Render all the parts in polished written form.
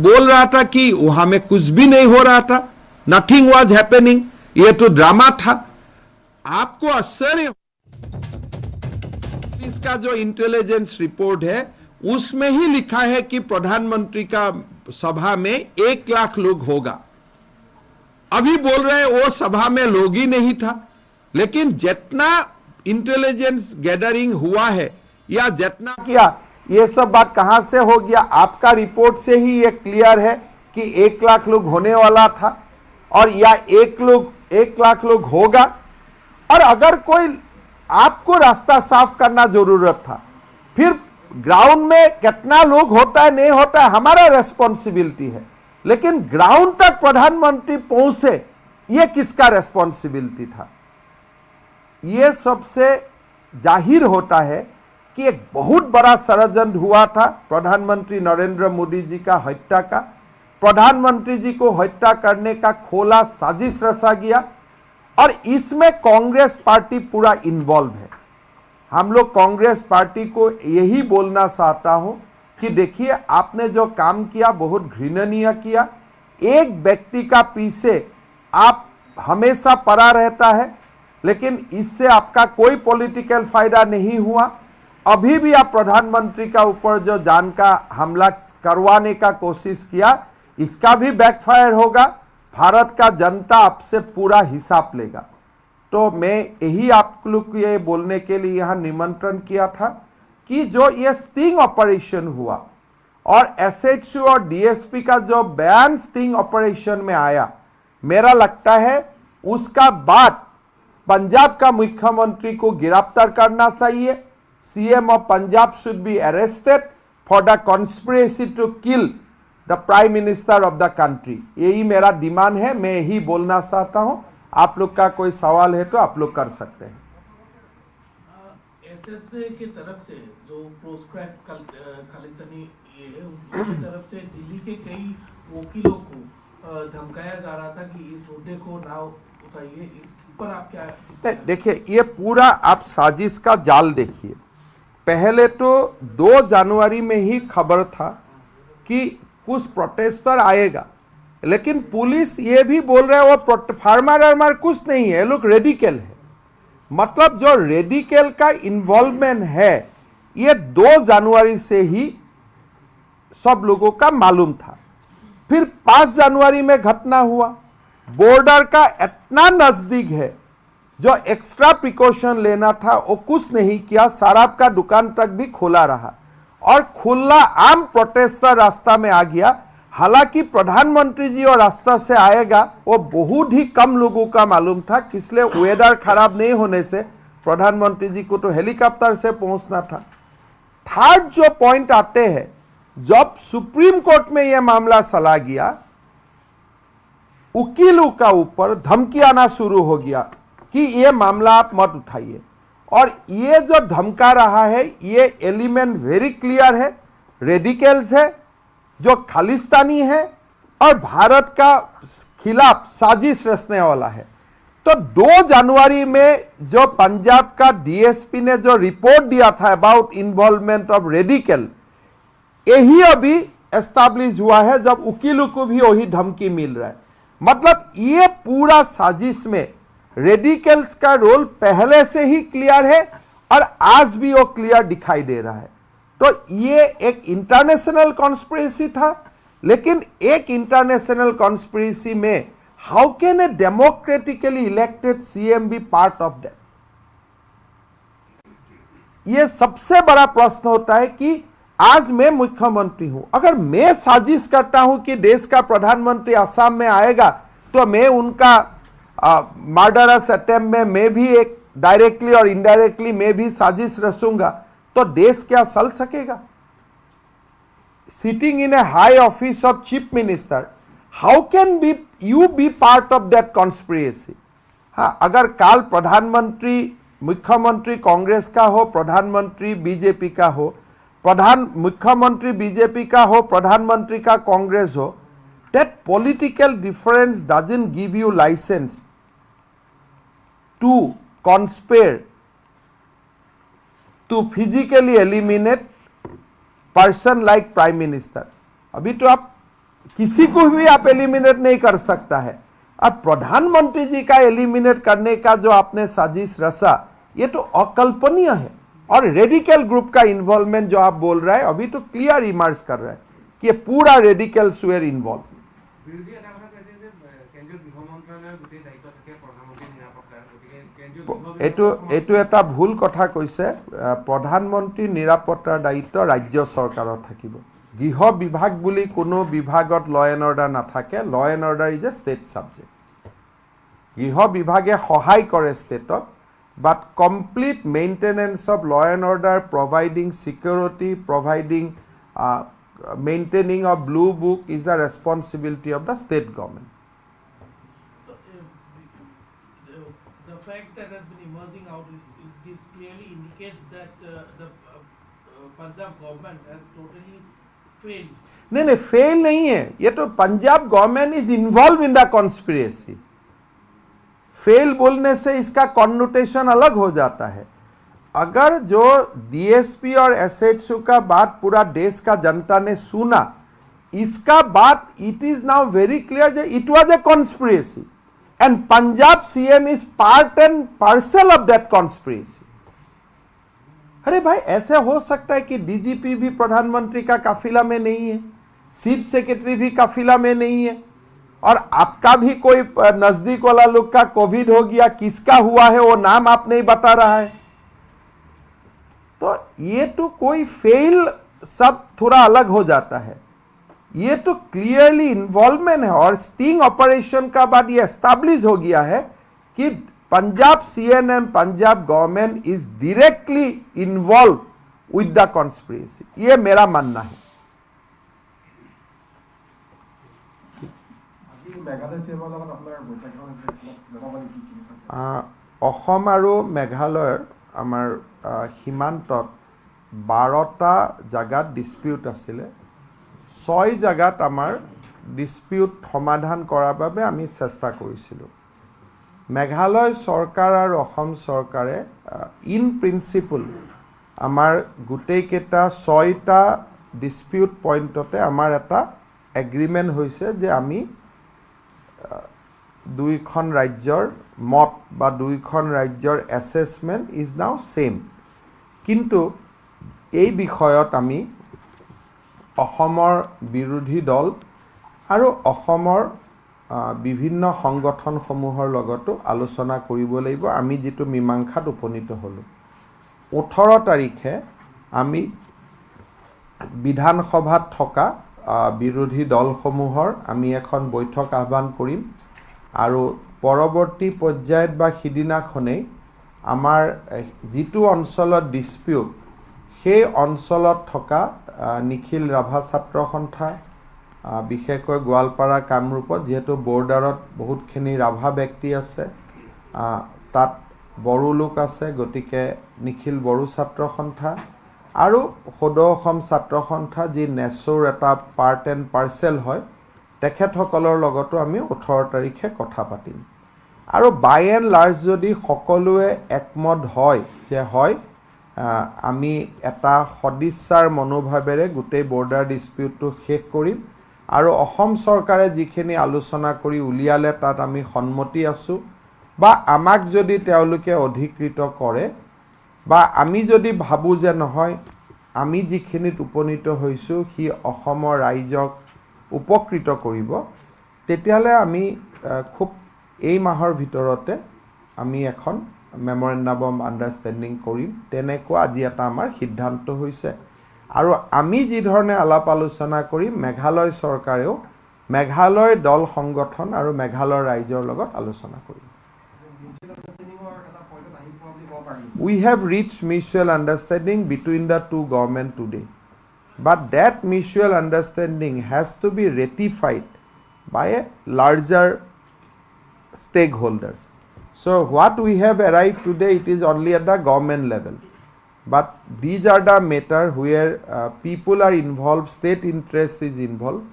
बोल रहा था कि वहां में कुछ भी नहीं हो रहा था, नथिंग वाज हैपनिंग, ये तो ड्रामा था। आपको आश्चर्य, इसका जो इंटेलिजेंस रिपोर्ट है उसमें ही लिखा है कि प्रधानमंत्री का सभा में 1 लाख लोग होगा। अभी बोल रहे वो सभा में लोग ही नहीं था। लेकिन जितना इंटेलिजेंस गैदरिंग हुआ है या जितना किया, ये सब बात कहां से हो गया? आपका रिपोर्ट से ही ये क्लियर है कि 1 लाख लोग होने वाला था और या 1 लाख लोग होगा। और अगर कोई आपको रास्ता साफ करना जरूरत था, फिर ग्राउंड में कितना लोग होता है नहीं होता है हमारा रेस्पॉन्सिबिलिटी है, लेकिन ग्राउंड तक प्रधानमंत्री पहुंचे ये किसका रेस्पॉन्सिबिलिटी था? ये सबसे जाहिर होता है कि एक बहुत बड़ा षड्यंत्र हुआ था प्रधानमंत्री नरेंद्र मोदी जी का हत्या का। प्रधानमंत्री जी को हत्या करने का खोला साजिश रचा गया और इसमें कांग्रेस पार्टी पूरा इन्वॉल्व है। हम लोग कांग्रेस पार्टी को यही बोलना चाहता हूं कि देखिए, आपने जो काम किया बहुत घृणनीय किया। एक व्यक्ति का पीछे आप हमेशा पड़ा रहता है, लेकिन इससे आपका कोई पॉलिटिकल फायदा नहीं हुआ। अभी भी आप प्रधानमंत्री का ऊपर जो जान का हमला करवाने का कोशिश किया, इसका भी बैकफायर होगा। भारत का जनता आपसे पूरा हिसाब लेगा। तो मैं यही आप लोग को ये बोलने के लिए यहां निमंत्रण किया था कि जो ये स्टिंग ऑपरेशन हुआ और एसएचओ और डीएसपी का जो बयान स्टिंग ऑपरेशन में आया, मेरा लगता है उसका बाद पंजाब का मुख्यमंत्री को गिरफ्तार करना चाहिए। CM of Punjab should be arrested for the conspiracy to kill the prime minister of the country. यही मेरा डिमांड है, मैं यही बोलना चाहता हूं। आप लोग का कोई सवाल है तो आप लोग कर सकते हैं। एसएफजे की तरफ से जो प्रोस्क्राइब खालिस्तानी ये है, उनकी तरफ से दिल्ली के कई वकीलों को धमकाया जा रहा था कि इस मुद्दे को ना उठाइए। इस पर आप क्या? देखिए, ये पूरा आप साजिश का जाल देखिए। पहले तो 2 जनवरी में ही खबर था कि कुछ प्रोटेस्टर आएगा, लेकिन पुलिस ये भी बोल रहा है वो फार्मर कुछ नहीं है, लोग रेडिकल है। मतलब जो रेडिकल का इन्वॉल्वमेंट है ये 2 जनवरी से ही सब लोगों का मालूम था। फिर 5 जनवरी में घटना हुआ। बॉर्डर का इतना नजदीक है, जो एक्स्ट्रा प्रिकॉशन लेना था वो कुछ नहीं किया। शराब का दुकान तक भी खोला रहा और खुला आम प्रोटेस्टर रास्ता में आ गया। हालांकि प्रधानमंत्री जी और रास्ता से आएगा वो बहुत ही कम लोगों का मालूम था, इसलिए वेदर खराब नहीं होने से प्रधानमंत्री जी को तो हेलीकॉप्टर से पहुंचना था। थर्ड जो पॉइंट आते हैं, जब सुप्रीम कोर्ट में यह मामला चला गया, वकीलों का ऊपर धमकी आना शुरू हो गया कि यह मामला आप मत उठाइए। और ये जो धमका रहा है ये एलिमेंट वेरी क्लियर है, रेडिकल्स है, जो खालिस्तानी है और भारत का खिलाफ साजिश रचने वाला है। तो 2 जनवरी में जो पंजाब का डीएसपी ने जो रिपोर्ट दिया था अबाउट इन्वॉल्वमेंट ऑफ रेडिकल, यही अभी एस्टैब्लिश हुआ है जब वकीलों को भी वही धमकी मिल रहा है। मतलब ये पूरा साजिश में रेडिकल्स का रोल पहले से ही क्लियर है और आज भी वो क्लियर दिखाई दे रहा है। तो ये एक इंटरनेशनल कॉन्स्पिरेसी था, लेकिन एक इंटरनेशनल कॉन्स्पिरेसी में how can a democratically elected CM be part of that? ये सबसे बड़ा प्रश्न होता है कि आज मैं मुख्यमंत्री हूं, अगर मैं साजिश करता हूं कि देश का प्रधानमंत्री असम में आएगा तो मैं उनका मर्डरस अटेम्प्ट में मैं भी एक डायरेक्टली और इनडायरेक्टली मैं भी साजिश रचूंगा, तो देश क्या चल सकेगा? Sitting in a high office of chief minister, how can be you be part of that conspiracy? हाँ, अगर काल प्रधानमंत्री मुख्यमंत्री कांग्रेस का हो, प्रधानमंत्री बीजेपी का हो, मुख्यमंत्री बीजेपी का हो, प्रधानमंत्री का कांग्रेस हो, that political difference doesn't give you license to conspire to physically eliminate person like prime minister। अभी तो आप किसी को भी आप एलिमिनेट नहीं कर सकता है। और प्रधानमंत्री जी का एलिमिनेट करने का जो आपने साजिश रचा, ये तो अकल्पनीय है। और रेडिकल ग्रुप का इन्वॉल्वमेंट जो आप बोल रहे हैं, अभी तो क्लियर इमर्ज कर रहा है कि ये पूरा रेडिकल्स वेयर इन्वॉल्व। এইটো এটা ভুল কথা কৈছে। প্ৰধানমন্ত্ৰী নিৰাপত্তাৰ দায়িত্ব ৰাজ্য চৰকাৰৰ থাকিব। গৃহ বিভাগ বুলি কোনো বিভাগত ল এণ্ড অৰ্ডাৰ নাথাকে। Law and order is a state subject. গৃহ বিভাগে সহায় কৰে ষ্টেটক, but complete maintenance of law and order, providing security, providing maintaining of blue book is the responsibility of the state government. The facts that has been emerging out, this clearly indicates that the Punjab government has totally failed. नहीं fail नहीं है, ये तो Punjab government is involve in the conspiracy. Fail बोलने से इसका कॉन्नोटेशन अलग हो जाता है। अगर जो डीएसपी और एसएचओ का बात पूरा देश का जनता ने सुना, इसका बात it is now very clear that it was a conspiracy and Punjab CM is part and parcel of that conspiracy. अरे भाई, ऐसे हो सकता है कि डीजीपी भी प्रधानमंत्री का काफिला में नहीं है, चीफ सेक्रेटरी भी काफिला में नहीं है, और आपका भी कोई नजदीक वाला लोग का कोविड हो गया, किसका हुआ है वो नाम आप नहीं बता रहा है। तो ये तो कोई फेल सब थोड़ा अलग हो जाता है। ये तो क्लियरली इन्वॉल्वमेंट है, और स्टिंग ऑपरेशन का बाद ये एस्टैब्लिश हो गया है कि Punjab CN and Punjab government is directly involve with the conspiracy. ये मेरा मानना है। অসম আৰু মেঘালয়ৰ আমাৰ সীমান্তত 12টা জাগাত ডিসপিউট আছিলে। 6 জাগাত আমাৰ ডিসপিউট সমাধান কৰাৰ বাবে আমি চেষ্টা কৰিছিলোঁ। মেঘালয় চৰকাৰ আৰু অসম চৰকাৰে ইন প্ৰিন্সিপল আমাৰ গোটেইকেইটা 6টা ডিসপিউট পইণ্টতে আমাৰ এটা এগ্ৰিমেণ্ট হৈছে যে আমি দুইখন ৰাজ্যৰ মত বা দুইখন ৰাজ্যৰ এছেছমেণ্ট ইজ নাও সেম। কিন্তু এই বিষয়ত আমি অসমৰ বিৰোধী দল আৰু অসমৰ বিভিন্ন সংগঠনসমূহৰ লগতো আলোচনা কৰিব লাগিব। আমি যেটো মীমাংসাত উপনীত হলো 18 তাৰিখে আমি বিধানসভাত থকা বিৰোধী দলসমূহৰ আমি এখন বৈঠক আহ্বান কৰিম, আৰু পৰৱৰ্তী পৰ্যায়ত বা সিদিনাখনেই আমাৰ যেটো অঞ্চলত ডিসপিউট, সেই অঞ্চলত থকা নিখিল ৰাভা ছাত্ৰ সন্থা, বিশেষকৈ গোৱালপাৰা কামৰূপত যেহেতু বৰ্ডাৰত বহুতখিনি ৰাভা ব্যক্তি আছে, তাত বড়ো লোক আছে, গতিকে নিখিল বড়ো ছাত্ৰ সন্থা আৰু সদৌ অসম ছাত্ৰ সন্থা যি নেচৰ এটা পাৰ্ট এণ্ড পাৰ্চেল হয়, তেখেতসকলৰ লগতো আমি 18 তাৰিখে কথা পাতিম। আৰু বাই এণ্ড লাৰ্জ যদি সকলোৱে একমত হয় যে হয় আমি এটা সদিচ্ছাৰ মনোভাৱেৰে গোটেই বৰ্ডাৰ ডিসপিউটটো শেষ কৰিম, আৰু অসম চৰকাৰে যিখিনি আলোচনা কৰি উলিয়ালে তাত আমি সন্মতি আছোঁ, বা আমাক যদি তেওঁলোকে অধিকৃত কৰে, বা আমি যদি ভাবোঁ যে নহয় আমি যিখিনিত উপনীত হৈছোঁ সি অসমৰ ৰাইজক উপকৃত কৰিব, তেতিয়াহ'লে আমি খুব এই মাহৰ ভিতৰতে আমি এখন মেমৰেণ্ডাম অফ আণ্ডাৰষ্টেণ্ডিং কৰিম। তেনেকুৱা আজি এটা আমাৰ সিদ্ধান্ত হৈছে, আৰু আমি যি ধৰণে আলাপ আলোচনা কৰিম, মেঘালয় চৰকাৰেও মেঘালয় দল সংগঠন আৰু মেঘালয় ৰাইজৰ লগত আলোচনা কৰিম। We have reached mutual understanding between the two governments today, but that mutual understanding has to be ratified by a larger stakeholders. So what we have arrived today, it is only at the government level, but these are the matter where people are involved, state interest is involved,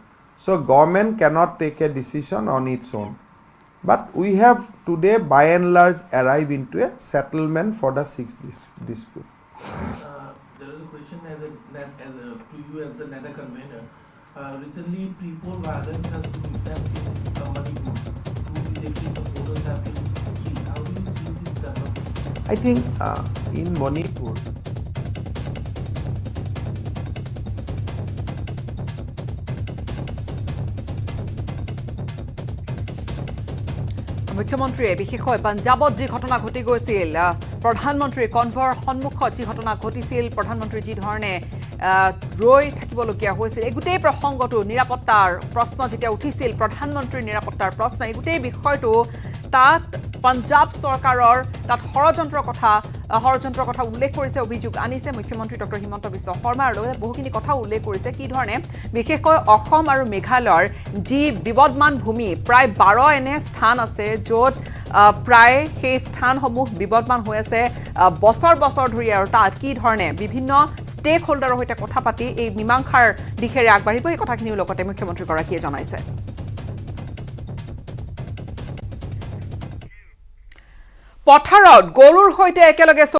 so government cannot take a decision on its own. But we have today by and large arrived into a settlement for the 6th dispute. There is a question to you as the NEDA convener. Recently, pre-poll violence has been witnessed in Manipur. Two BJP supporters have been killed. How do you see this development? I think in Manipur, মুখ্যমন্ত্ৰীয়ে বিশেষকৈ পঞ্জাবত যি ঘটনা ঘটি গৈছিল প্ৰধানমন্ত্ৰীৰ কনভৰ সন্মুখত যি ঘটনা ঘটিছিল প্ৰধানমন্ত্ৰী যি ধৰণে ৰৈ থাকিবলগীয়া হৈছিল এই গোটেই প্ৰসংগটো নিৰাপত্তাৰ প্ৰশ্ন যেতিয়া উঠিছিল প্ৰধানমন্ত্ৰীৰ নিৰাপত্তাৰ প্ৰশ্ন এই গোটেই বিষয়টো তাত পঞ্জাব চৰকাৰৰ তাত ষড়যন্ত্ৰৰ কথা উল্লেখ কৰিছে অভিযোগ আনিছে মুখ্যমন্ত্ৰী ডক্টৰ হিমন্ত বিশ্ব শৰ্মা আৰু লগতে বহুখিনি কথা উল্লেখ কৰিছে কি ধৰণে বিশেষকৈ অসম আৰু মেঘালয়ৰ যি বিবদমান ভূমি প্ৰায় 12 এনে স্থান আছে য'ত প্ৰায় সেই স্থানসমূহ বিবদমান হৈ আছে বছৰ বছৰ ধৰি আৰু তাত কি ধৰণে বিভিন্ন ষ্টেক হোল্ডাৰৰ সৈতে কথা পাতি এই মীমাংসাৰ দিশেৰে আগবাঢ়িব এই কথাখিনিও লগতে মুখ্যমন্ত্ৰীগৰাকীয়ে জনাইছে পথাৰত গৰুৰ সৈতে একেলগে